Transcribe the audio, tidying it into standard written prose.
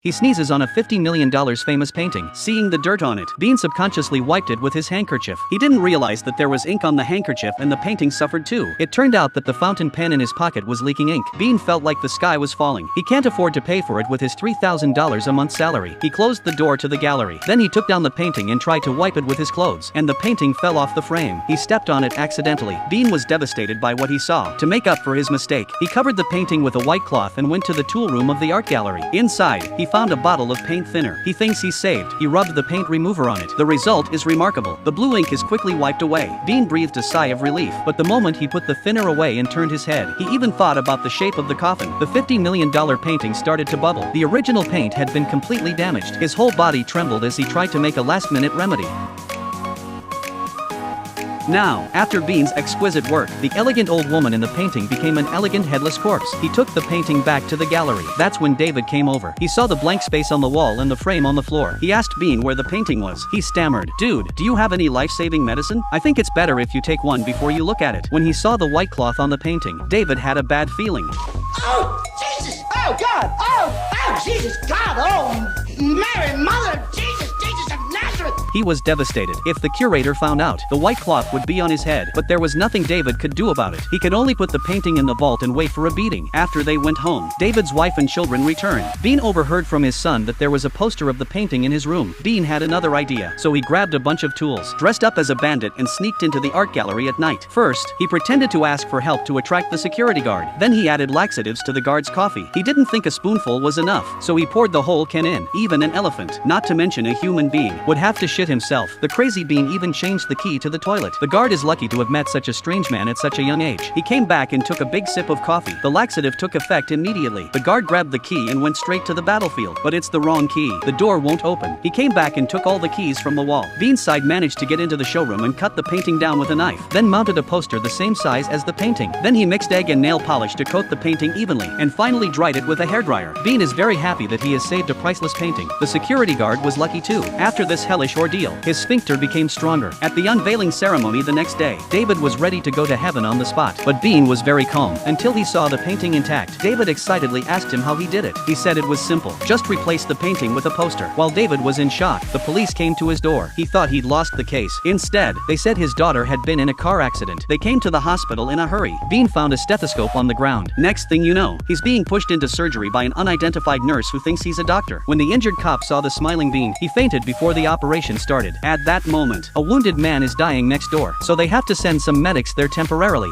He sneezes on a $50 million famous painting, seeing the dirt on it. Bean subconsciously wiped it with his handkerchief. He didn't realize that there was ink on the handkerchief and the painting suffered too. It turned out that the fountain pen in his pocket was leaking ink. Bean felt like the sky was falling. He can't afford to pay for it with his $3,000 a month salary. He closed the door to the gallery. Then he took down the painting and tried to wipe it with his clothes, and the painting fell off the frame. He stepped on it accidentally. Bean was devastated by what he saw. To make up for his mistake, he covered the painting with a white cloth and went to the tool room of the art gallery. Inside, he found a bottle of paint thinner. He thinks he's saved. He rubbed the paint remover on it. The result is remarkable. The blue ink is quickly wiped away. Bean breathed a sigh of relief, but the moment he put the thinner away and turned his head, he even thought about the shape of the coffin. The $50 million painting started to bubble. The original paint had been completely damaged. His whole body trembled as he tried to make a last-minute remedy. Now, after Bean's exquisite work, the elegant old woman in the painting became an elegant headless corpse. He took the painting back to the gallery. That's when David came over. He saw the blank space on the wall and the frame on the floor. He asked Bean where the painting was. He stammered, "Dude, do you have any life-saving medicine? I think it's better if you take one before you look at it." When he saw the white cloth on the painting, David had a bad feeling. Oh, Jesus! Oh, God! Oh, Jesus! God! Oh, Mary, Mother of Jesus of Nazareth! He was devastated. If the curator found out, the white cloth would be on his head, but there was nothing David could do about it. He could only put the painting in the vault and wait for a beating. After they went home, David's wife and children returned. Bean overheard from his son that there was a poster of the painting in his room. Bean had another idea, so he grabbed a bunch of tools, dressed up as a bandit, and sneaked into the art gallery at night. First, he pretended to ask for help to attract the security guard. Then he added laxatives to the guard's coffee. He didn't think a spoonful was enough, so he poured the whole can in. Even an elephant, not to mention a human being, would have to shit himself. The crazy Bean even changed the key to the toilet. The guard is lucky to have met such a strange man at such a young age. He came back and took a big sip of coffee. The laxative took effect immediately. The guard grabbed the key and went straight to the battlefield. But it's the wrong key. The door won't open. He came back and took all the keys from the wall. Bean's side managed to get into the showroom and cut the painting down with a knife. Then mounted a poster the same size as the painting. Then he mixed egg and nail polish to coat the painting evenly, and finally dried it with a hairdryer. Bean is very happy that he has saved a priceless painting. The security guard was lucky too. After this hellish ordeal, his sphincter became stronger. At the unveiling ceremony the next day, David was ready to go to heaven on the spot. But Bean was very calm until he saw the painting intact. David excitedly asked him how he did it. He said it was simple. Just replace the painting with a poster. While David was in shock, the police came to his door. He thought he'd lost the case. Instead, they said his daughter had been in a car accident. They came to the hospital in a hurry. Bean found a stethoscope on the ground. Next thing you know, he's being pushed into surgery by an unidentified nurse who thinks he's a doctor. When the injured cop saw the smiling Bean, he fainted before the operation started. At that moment, a wounded man is dying next door, so they have to send some medics there temporarily.